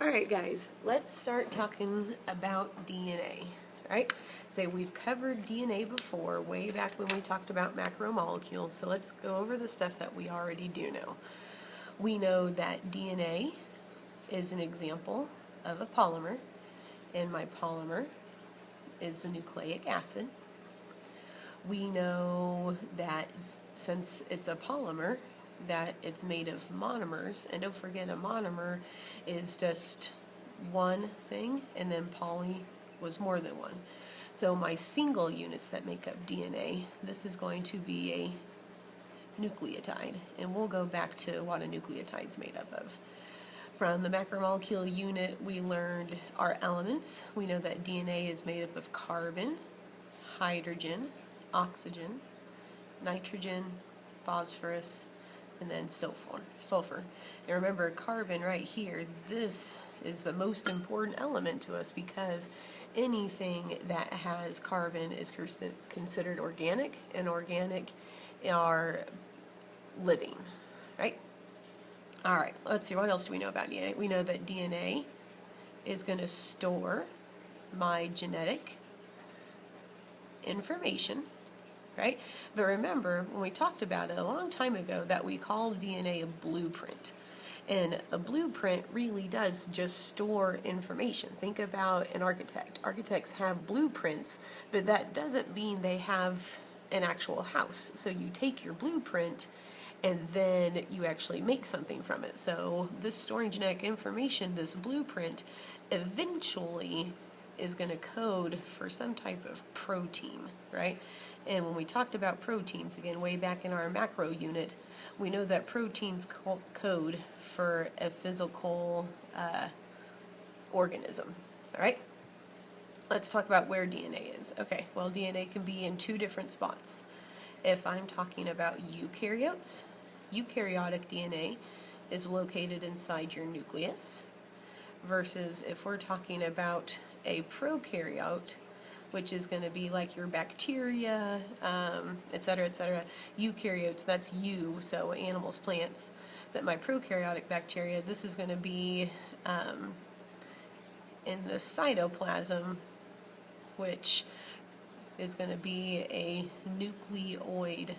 Alright guys, let's start talking about DNA, right? So we've covered DNA before, way back when we talked about macromolecules, so let's go over the stuff that we already do know. We know that DNA is an example of a polymer, and my polymer is the nucleic acid. We know that since it's a polymer, that it's made of monomers, and don't forget a monomer is just one thing, and then poly was more than one. So my single units that make up DNA, this is going to be a nucleotide, and we'll go back to what a nucleotide is made up of. From the macromolecule unit, we learned our elements. We know that DNA is made up of carbon, hydrogen, oxygen, nitrogen, phosphorus, and then sulfur. And remember, carbon right here, this is the most important element to us because anything that has carbon is considered organic, and organic are living, right? All right, let's see, what else do we know about DNA? We know that DNA is going to store my genetic information, right? But remember, when we talked about it a long time ago, that we called DNA a blueprint. And a blueprint really does just store information. Think about an architect. Architects have blueprints, but that doesn't mean they have an actual house. So you take your blueprint and then you actually make something from it. So this storing genetic information, this blueprint, eventually is going to code for some type of protein, right? And when we talked about proteins, again, way back in our macro unit, we know that proteins code for a physical organism, all right? Let's talk about where DNA is. Okay, well, DNA can be in two different spots. If I'm talking about eukaryotes, eukaryotic DNA is located inside your nucleus, versus if we're talking about a prokaryote, which is going to be like your bacteria, etc., etc. Eukaryotes, that's you, so animals, plants. But my prokaryotic bacteria, this is going to be in the cytoplasm, which is going to be a nucleoid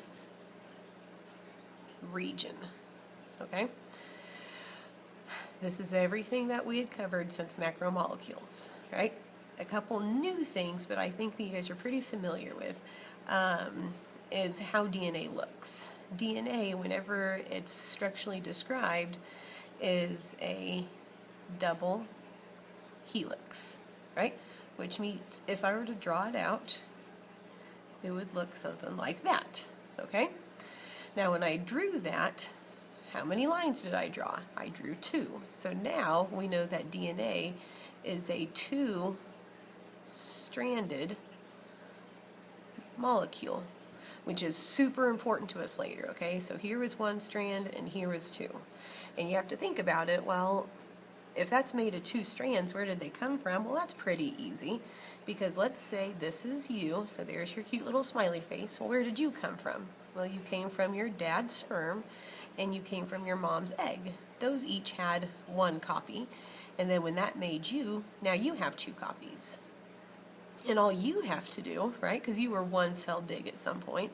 region, okay? This is everything that we had covered since macromolecules, right? A couple new things, but I think that you guys are pretty familiar with, is how DNA looks. DNA, whenever it's structurally described, is a double helix, right? Which means if I were to draw it out, it would look something like that, okay? Now when I drew that, how many lines did I draw? I drew 2. So now we know that DNA is a 2-stranded molecule, which is super important to us later, okay? So here is 1 strand and here is 2. And you have to think about it, well, if that's made of 2 strands, where did they come from? Well, that's pretty easy, because let's say this is you, so there's your cute little smiley face. Well, where did you come from? Well, you came from your dad's sperm, and you came from your mom's egg. Those each had 1 copy, and then when that made you, now you have 2 copies. And all you have to do, right, because you were 1 cell big at some point,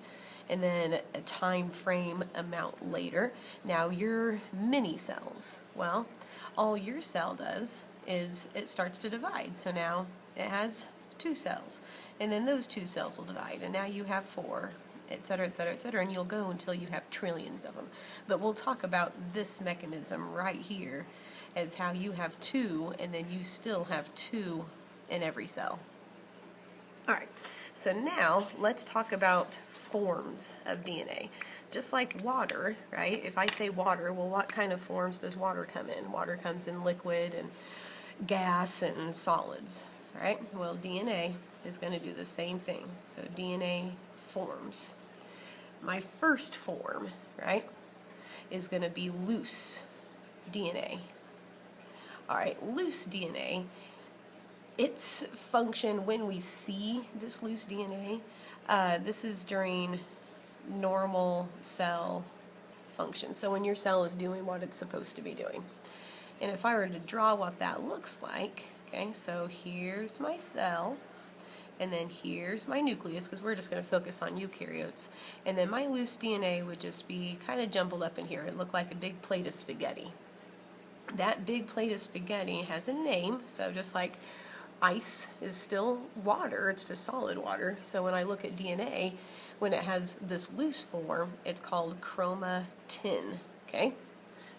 and then a time frame amount later, now you're mini cells. Well, all your cell does is it starts to divide. So now it has 2 cells, and then those 2 cells will divide, and now you have 4, etc., etc., etc., and you'll go until you have trillions of them. But we'll talk about this mechanism right here as how you have 2, and then you still have 2 in every cell. All right, so now let's talk about forms of DNA. Just like water, right? If I say water, well, what kind of forms does water come in? Water comes in liquid and gas and solids, right? Well, DNA is going to do the same thing. So DNA forms. My first form, right, is going to be loose DNA. All right, loose DNA, its function when we see this loose DNA, this is during normal cell function. So when your cell is doing what it's supposed to be doing. And if I were to draw what that looks like, okay, so here's my cell, and then here's my nucleus, because we're just going to focus on eukaryotes. And then my loose DNA would just be kind of jumbled up in here. It looked like a big plate of spaghetti. That big plate of spaghetti has a name, so just like ice is still water, it's just solid water. So when I look at DNA, when it has this loose form, it's called chromatin, okay?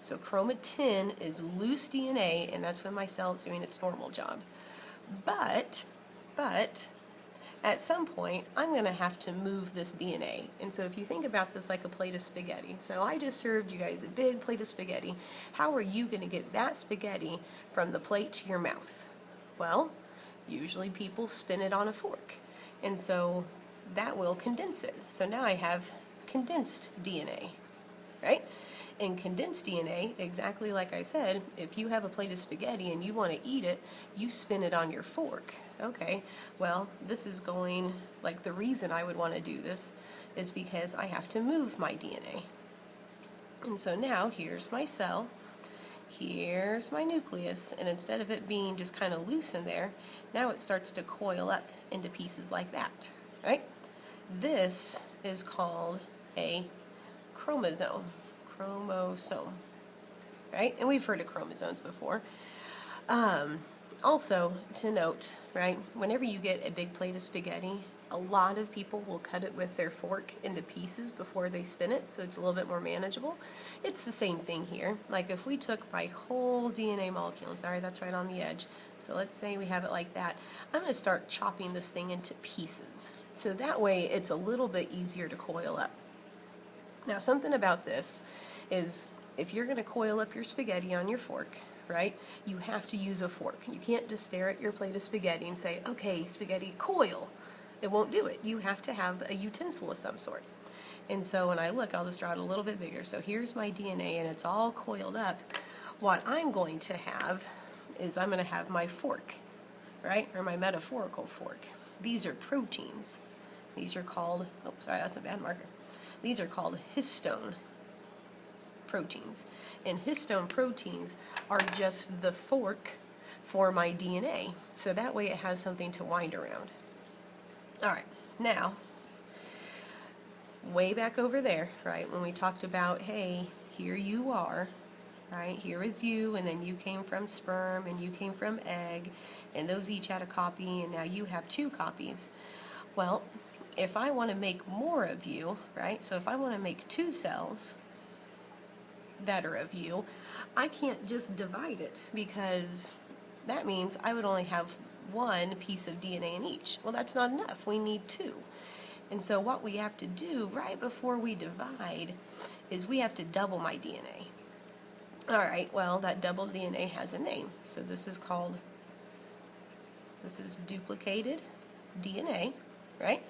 So chromatin is loose DNA, and that's when my cell is doing its normal job. But at some point, I'm going to have to move this DNA. And so if you think about this like a plate of spaghetti, so I just served you guys a big plate of spaghetti. How are you going to get that spaghetti from the plate to your mouth? Well, usually people spin it on a fork. And so that will condense it. So now I have condensed DNA, right? And condensed DNA, exactly like I said, if you have a plate of spaghetti and you want to eat it, you spin it on your fork. Okay, well, this is going, like the reason I would want to do this is because I have to move my DNA. And so now here's my cell, here's my nucleus, and instead of it being just kind of loose in there, now it starts to coil up into pieces like that, right? This is called a chromosome, right? And we've heard of chromosomes before. Also, to note, right, whenever you get a big plate of spaghetti, a lot of people will cut it with their fork into pieces before they spin it, so it's a little bit more manageable. It's the same thing here. Like if we took my whole DNA molecule, sorry, that's right on the edge. So let's say we have it like that. I'm going to start chopping this thing into pieces. So that way it's a little bit easier to coil up. Now something about this is if you're going to coil up your spaghetti on your fork, right, you have to use a fork. You can't just stare at your plate of spaghetti and say, okay, spaghetti, coil. It won't do it. You have to have a utensil of some sort. And so when I look, I'll just draw it a little bit bigger. So here's my DNA and it's all coiled up. What I'm going to have is I'm going to have my fork, right, or my metaphorical fork. These are proteins. These are called, oh, sorry, that's a bad marker. These are called histone proteins. And histone proteins are just the fork for my DNA. So that way it has something to wind around. All right, now, way back over there, right, when we talked about, hey, here you are, right, here is you, and then you came from sperm, and you came from egg, and those each had a copy, and now you have 2 copies. Well, if I want to make more of you, right, so if I want to make 2 cells that are of you, I can't just divide it, because that means I would only have 1 piece of DNA in each. Well, that's not enough. We need 2. And so what we have to do right before we divide is we have to double my DNA. All right, well, that doubled DNA has a name. So this is duplicated DNA, right?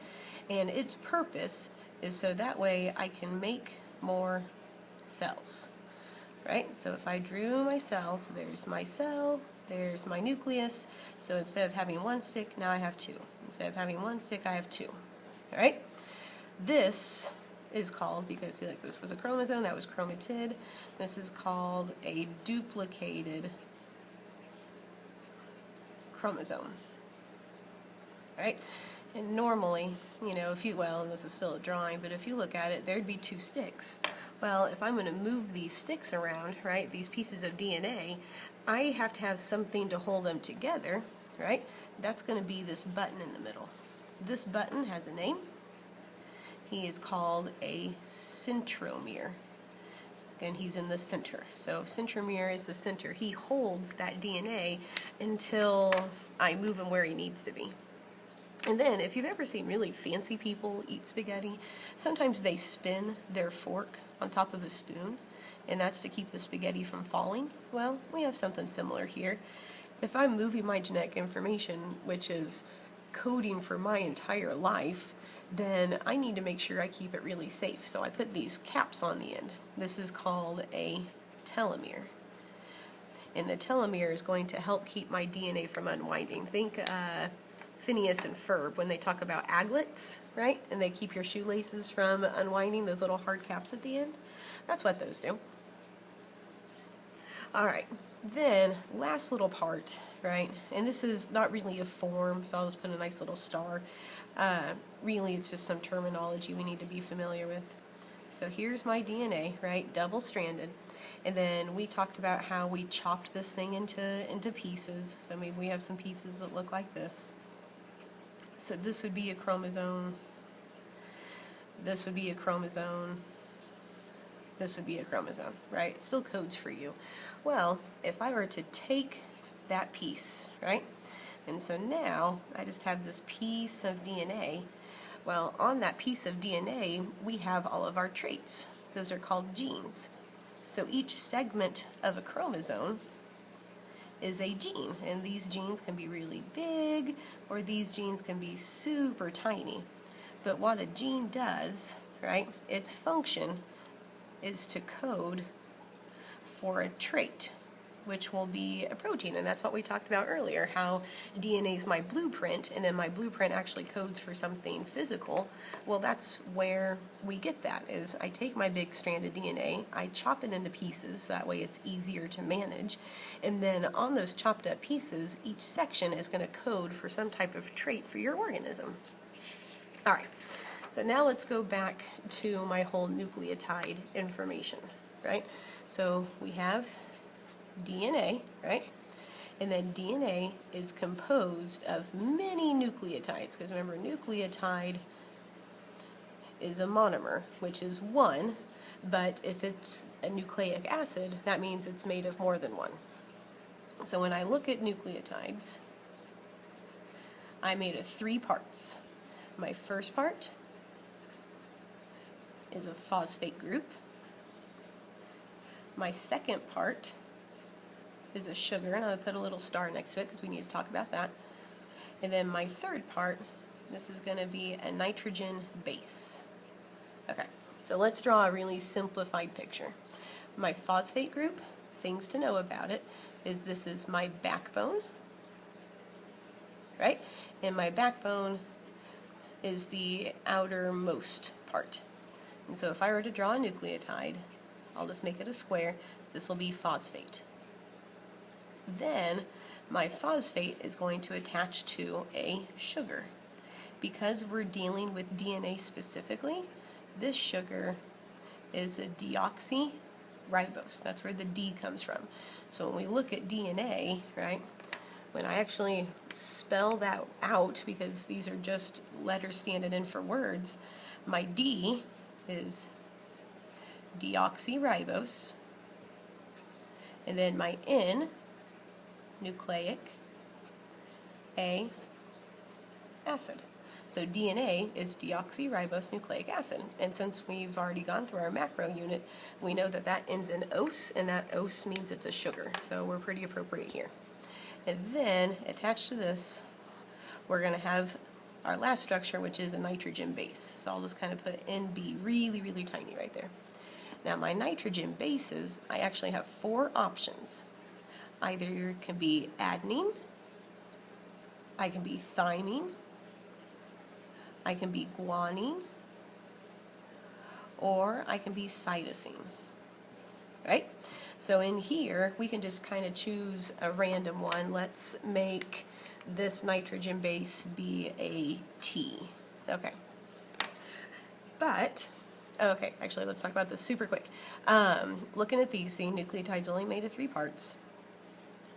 And its purpose is so that way I can make more cells, right? So if I drew my cell, so there's my cell, there's my nucleus, so instead of having 1 stick, now I have 2. Instead of having 1 stick, I have 2, all right? This is called, because see, like this was a chromosome, that was chromatid, this is called a duplicated chromosome, all right? And normally, you know, if you, well, and this is still a drawing, but if you look at it, there'd be 2 sticks. Well, if I'm going to move these sticks around, right, these pieces of DNA, I have to have something to hold them together, right? That's going to be this button in the middle. This button has a name. He is called a centromere, and he's in the center. So centromere is the center. He holds that DNA until I move him where he needs to be. And then, if you've ever seen really fancy people eat spaghetti, sometimes they spin their fork on top of a spoon, and that's to keep the spaghetti from falling. Well, we have something similar here. If I'm moving my genetic information, which is coding for my entire life, then I need to make sure I keep it really safe. So I put these caps on the end. This is called a telomere. And the telomere is going to help keep my DNA from unwinding. Think Phineas and Ferb when they talk about aglets, right? And they keep your shoelaces from unwinding, those little hard caps at the end. That's what those do. All right, then last little part, right? And this is not really a form, so I'll just put a nice little star. Really, it's just some terminology we need to be familiar with. So here's my DNA, right? Double-stranded. And then we talked about how we chopped this thing into pieces. So maybe we have some pieces that look like this. So this would be a chromosome. This would be a chromosome. This would be a chromosome, right? It still codes for you. Well, if I were to take that piece, right? And so now I just have this piece of DNA. Well, on that piece of DNA, we have all of our traits. Those are called genes. So each segment of a chromosome is a gene, and these genes can be really big, or these genes can be super tiny. But what a gene does, right, its function is to code for a trait, which will be a protein, and that's what we talked about earlier, how DNA is my blueprint, and then my blueprint actually codes for something physical. Well, that's where we get that, is I take my big stranded DNA, I chop it into pieces, so that way it's easier to manage, and then on those chopped up pieces, each section is going to code for some type of trait for your organism. All right, so now let's go back to my whole nucleotide information, right? So we have DNA, right? And then DNA is composed of many nucleotides, because remember, nucleotide is a monomer, which is one, but if it's a nucleic acid, that means it's made of more than one. So when I look at nucleotides, I made of 3 parts. My first part is a phosphate group. My second part is a sugar, and I'll put a little star next to it because we need to talk about that. And then my third part, this is going to be a nitrogen base. Okay, so let's draw a really simplified picture. My phosphate group, things to know about it, is this is my backbone, right? And my backbone is the outermost part. And so if I were to draw a nucleotide, I'll just make it a square. This will be phosphate. Then my phosphate is going to attach to a sugar. Because we're dealing with DNA specifically, this sugar is a deoxyribose. That's where the D comes from. So when we look at DNA, right, when I actually spell that out, because these are just letters standing in for words, my D is deoxyribose, and then my N, nucleic acid. So DNA is deoxyribose nucleic acid, and since we've already gone through our macro unit, we know that that ends in ose, and that ose means it's a sugar, so we're pretty appropriate here. And then attached to this, we're going to have our last structure, which is a nitrogen base. So I'll just kind of put NB really, really tiny right there. Now my nitrogen bases, I actually have 4 options. Either it can be adenine, I can be thymine, I can be guanine, or I can be cytosine, right? So in here, we can just kind of choose a random one. Let's make this nitrogen base be a T. Okay. But, okay, actually, let's talk about this super quick. Looking at these, see, nucleotides only made of 3 parts.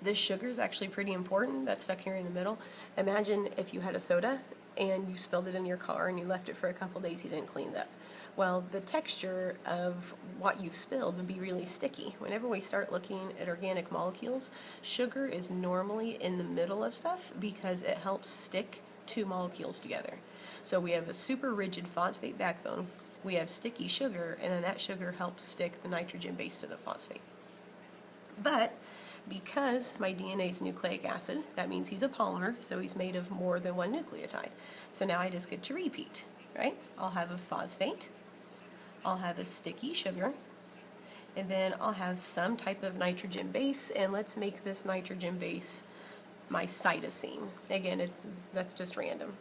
This sugar is actually pretty important. That's stuck here in the middle. Imagine if you had a soda and you spilled it in your car and you left it for a couple days, you didn't clean it up. Well, the texture of what you spilled would be really sticky. Whenever we start looking at organic molecules, sugar is normally in the middle of stuff because it helps stick 2 molecules together. So we have a super rigid phosphate backbone, we have sticky sugar, and then that sugar helps stick the nitrogen base to the phosphate. But because my DNA is nucleic acid, that means he's a polymer, so he's made of more than 1 nucleotide. So now I just get to repeat, right? I'll have a phosphate, I'll have a sticky sugar, and then I'll have some type of nitrogen base, and let's make this nitrogen base my cytosine. Again, that's just random.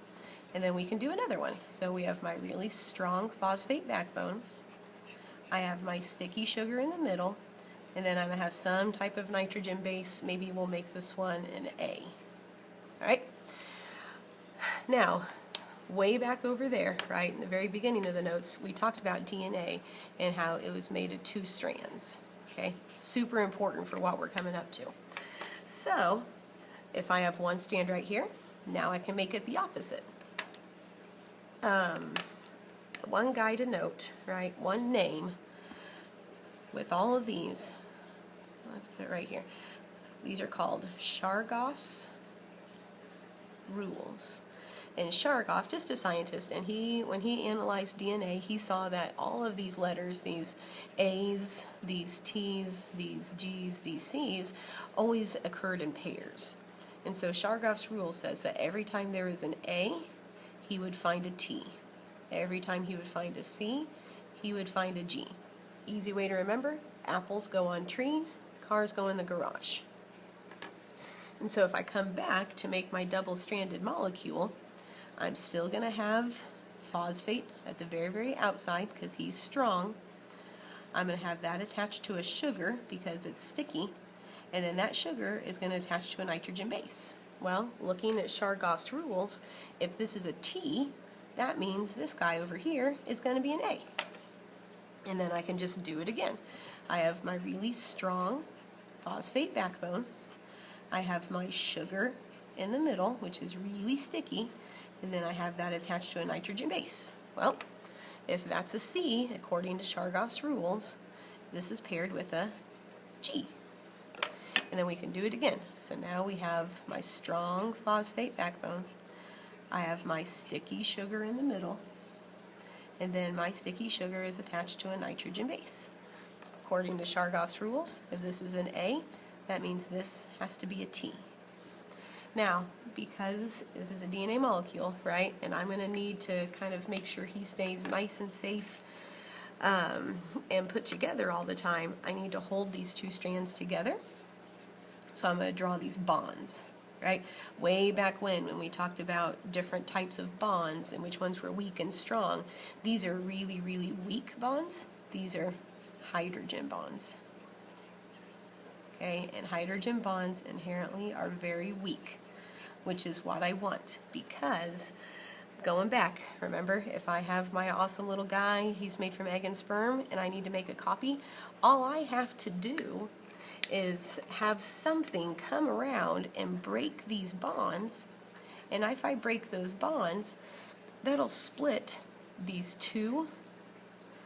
And then we can do another one. So we have my really strong phosphate backbone, I have my sticky sugar in the middle, and then I'm going to have some type of nitrogen base. Maybe we'll make this one an A. All right? Now, way back over there, right, in the very beginning of the notes, we talked about DNA and how it was made of 2 strands. Okay? Super important for what we're coming up to. So, if I have 1 strand right here, now I can make it the opposite. One guy to note, right, one name with all of these. Let's put it right here. These are called Chargaff's rules. And Chargaff, just a scientist, and when he analyzed DNA, he saw that all of these letters, these A's, these T's, these G's, these C's, always occurred in pairs. And so Chargaff's rule says that every time there is an A, he would find a T. Every time he would find a C, he would find a G. Easy way to remember, apples go on trees, cars go in the garage. And so if I come back to make my double-stranded molecule, I'm still going to have phosphate at the very, very outside because he's strong. I'm going to have that attached to a sugar because it's sticky, and then that sugar is going to attach to a nitrogen base. Well, looking at Chargaff's rules, if this is a T, that means this guy over here is going to be an A. And then I can just do it again. I have my really strong phosphate backbone. I have my sugar in the middle, which is really sticky, and then I have that attached to a nitrogen base. Well, if that's a C, according to Chargaff's rules, this is paired with a G. And then we can do it again. So now we have my strong phosphate backbone. I have my sticky sugar in the middle, and then my sticky sugar is attached to a nitrogen base. According to Chargaff's rules, if this is an A, that means this has to be a T. Now, because this is a DNA molecule, right, and I'm going to need to kind of make sure he stays nice and safe and put together all the time, I need to hold these 2 strands together. So I'm going to draw these bonds, right? Way back when we talked about different types of bonds and which ones were weak and strong, these are really, really weak bonds. These are hydrogen bonds. Okay, and hydrogen bonds inherently are very weak, which is what I want, because going back, remember, if I have my awesome little guy, he's made from egg and sperm, and I need to make a copy, all I have to do is have something come around and break these bonds, and if I break those bonds, that'll split these 2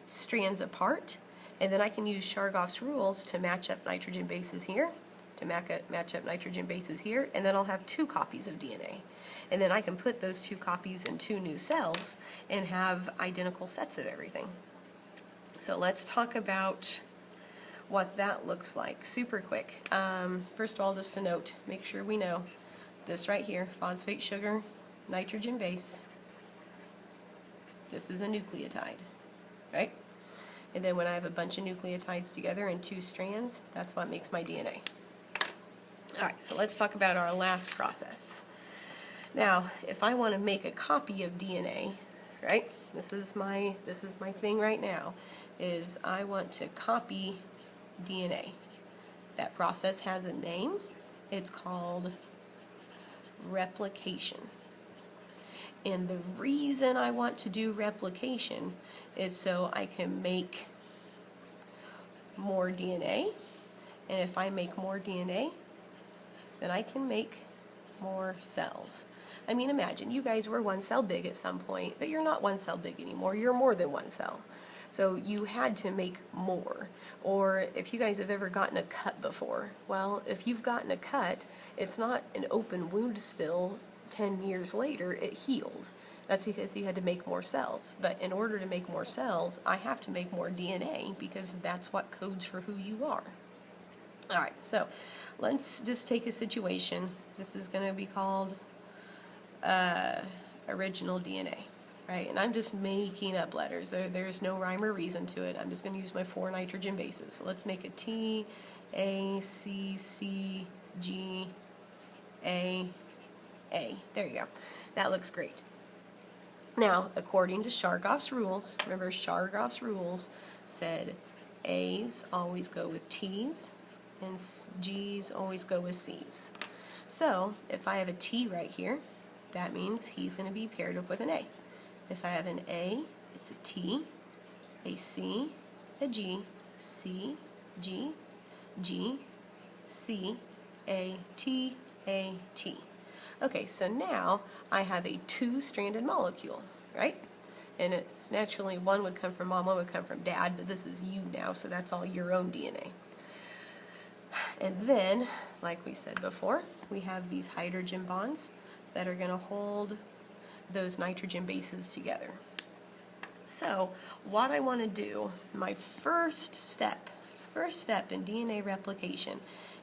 strands apart, and then I can use Chargaff's rules to match up nitrogen bases here, to match up nitrogen bases here, and then I'll have 2 copies of DNA. And then I can put those 2 copies in 2 new cells and have identical sets of everything. So let's talk about what that looks like super quick. First of all, just a note, make sure we know this right here, phosphate sugar, nitrogen base. This is a nucleotide, right? And then when I have a bunch of nucleotides together in 2 strands, that's what makes my DNA. All right, so let's talk about our last process. Now, if I want to make a copy of DNA, right? This is my thing right now, is I want to copy DNA. That process has a name. It's called replication. And the reason I want to do replication is so I can make more DNA. And if I make more DNA, then I can make more cells. I mean, imagine you guys were 1 cell big at some point, but you're not 1 cell big anymore. You're more than 1 cell. So you had to make more. Or if you guys have ever gotten a cut before, well, if you've gotten a cut, it's not an open wound still. 10 years later, it healed. That's because you had to make more cells. But in order to make more cells, I have to make more DNA because that's what codes for who you are. All right, so let's just take a situation. This is going to be called original DNA, right? And I'm just making up letters. There's no rhyme or reason to it. I'm just going to use my 4 nitrogen bases. So let's make a T, A, C, C, G, A, A. There you go. That looks great. Now, according to Chargaff's rules, remember Chargaff's rules said A's always go with T's, and G's always go with C's. So if I have a T right here, that means he's going to be paired up with an A. If I have an A, it's a T, a C, a G, C, G, G, C, A, T, A, T. Okay, so now I have a two-stranded molecule, right? And it, naturally, one would come from mom, one would come from dad, but this is you now, so that's all your own DNA. And then, like we said before, we have these hydrogen bonds that are going to hold those nitrogen bases together. So what I want to do, my first step in DNA replication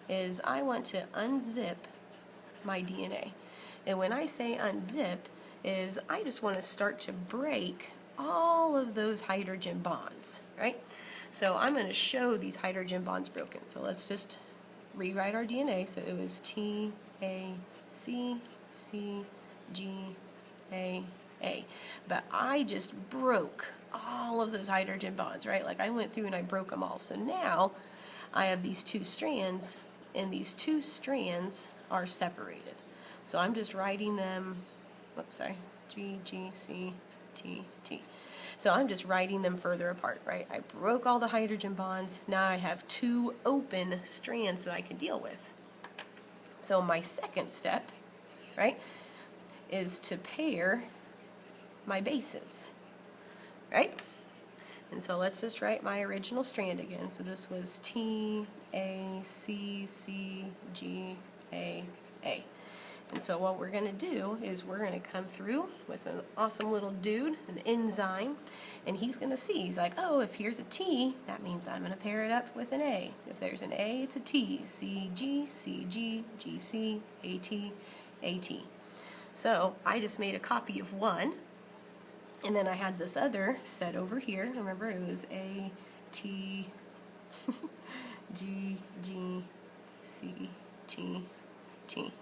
is I want to unzip my DNA. And when I say unzip, is I just want to start to break all of those hydrogen bonds, right? So I'm going to show these hydrogen bonds broken. So let's just rewrite our DNA. So it was T, A, C, C, G, A, A. But I just broke all of those hydrogen bonds, right? Like I went through and I broke them all. So now I have these two strands, and these two strands are separated. So I'm just writing them, oops, sorry, G, G, C, T, T. So I'm just writing them further apart, right? I broke all the hydrogen bonds. Now I have two open strands that I can deal with. So my second step, right, is to pair my bases, right? And so let's just write my original strand again. So this was T, A, C, C, G, A, A. And so what we're going to do is we're going to come through with an awesome little dude, an enzyme, and he's going to see. He's like, oh, if here's a T, that means I'm going to pair it up with an A. If there's an A, it's a T. C, G, C, G, G, C, A, T, A, T. So I just made a copy of one, and then I had this other set over here. Remember, it was A, T, G, G, C, T, T.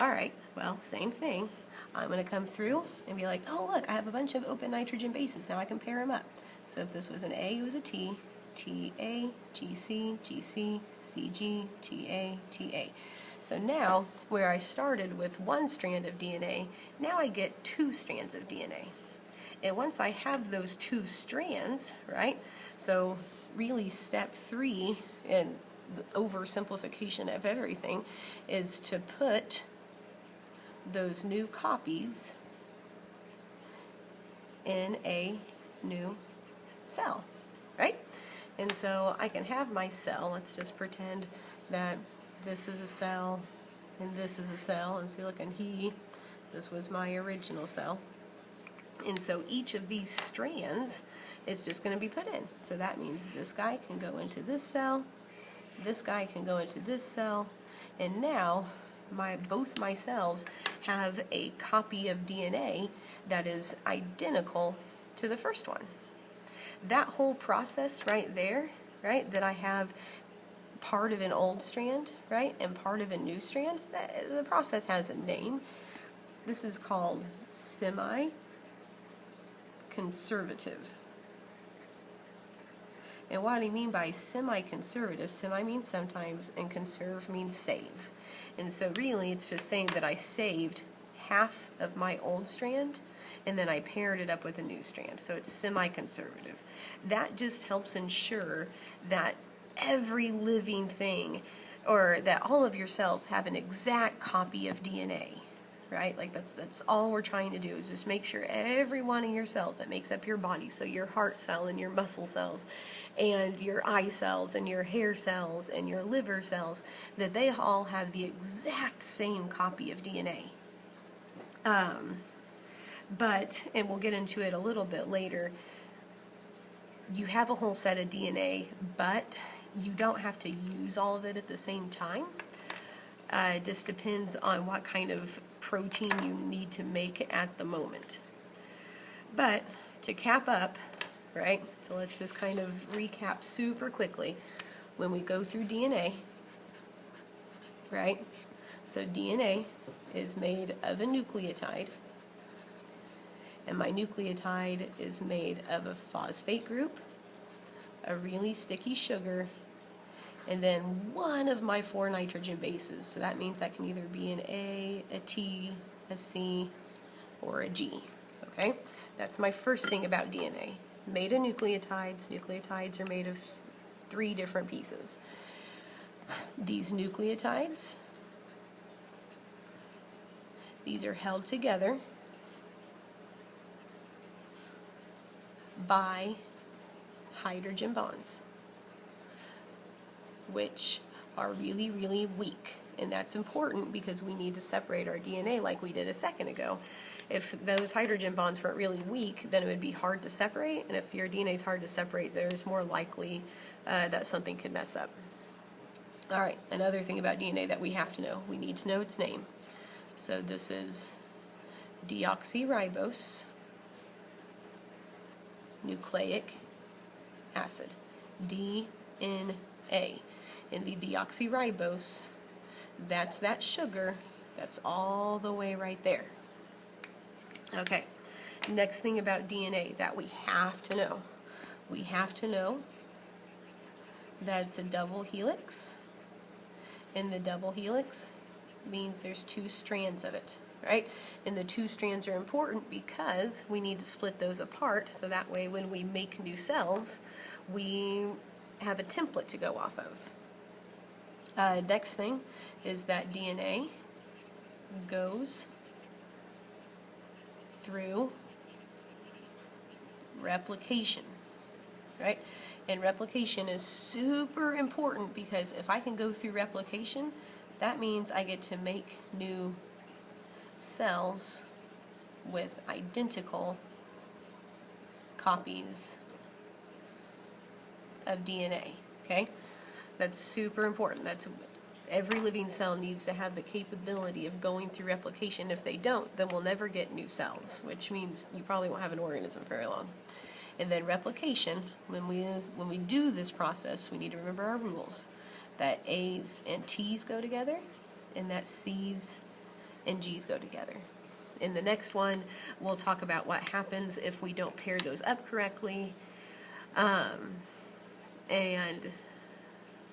All right, well, same thing. I'm going to come through and be like, oh, look, I have a bunch of open nitrogen bases. Now I can pair them up. So if this was an A, it was a T, TA, GC, GC, CG, TA, TA. So now, where I started with one strand of DNA, now I get two strands of DNA. And once I have those two strands, right, so really step 3 in the oversimplification of everything is to put those new copies in a new cell, right? And so I can have my cell. Let's just pretend that this is a cell and this is a cell. And see, look, and this was my original cell. And so each of these strands is just going to be put in. So that means this guy can go into this cell, this guy can go into this cell, and now both my cells have a copy of DNA that is identical to the first one. That whole process right there, right, that I have part of an old strand, right, and part of a new strand, the process has a name. This is called semi-conservative. And what I mean by semi-conservative, semi means sometimes, and conserve means save. And so really it's just saying that I saved half of my old strand and then I paired it up with a new strand. So it's semi-conservative. That just helps ensure that every living thing, or that all of your cells have an exact copy of DNA, right? Like that's all we're trying to do, is just make sure every one of your cells that makes up your body, so your heart cell and your muscle cells and your eye cells and your hair cells and your liver cells, that they all have the exact same copy of DNA. But, and we'll get into it a little bit later, you have a whole set of DNA, but you don't have to use all of it at the same time. It just depends on what kind of protein you need to make at the moment. But to cap up, right, so let's just kind of recap super quickly. When we go through DNA, right, so DNA is made of a nucleotide, and my nucleotide is made of a phosphate group a really sticky sugar, and then one of my 4 nitrogen bases. So that means that can either be an A, a T, a C, or a G. Okay? That's my first thing about DNA. Made of nucleotides. Nucleotides are made of 3 different pieces. These nucleotides, these are held together by hydrogen bonds, which are really, really weak. And that's important because we need to separate our DNA like we did a second ago. If those hydrogen bonds weren't really weak, then it would be hard to separate. And if your DNA is hard to separate, there's more likely that something could mess up. All right, another thing about DNA that we have to know. We need to know its name. So this is deoxyribose nucleic acid, DNA. And the deoxyribose, that's that sugar that's all the way right there. Okay, next thing about DNA that we have to know. We have to know that it's a double helix, and the double helix means there's 2 strands of it, right? And the 2 strands are important because we need to split those apart so that way when we make new cells, we have a template to go off of. Next thing is that DNA goes through replication, right? And replication is super important because if I can go through replication, that means I get to make new cells with identical copies of DNA, okay? That's super important. Every living cell needs to have the capability of going through replication. If they don't, then we'll never get new cells, which means you probably won't have an organism very long. And then replication, when we do this process, we need to remember our rules. That A's and T's go together, and that C's and G's go together. In the next one, we'll talk about what happens if we don't pair those up correctly.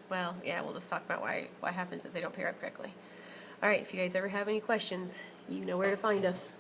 Well, yeah, we'll just talk about what happens if they don't pair up correctly. All right, if you guys ever have any questions, you know where to find us.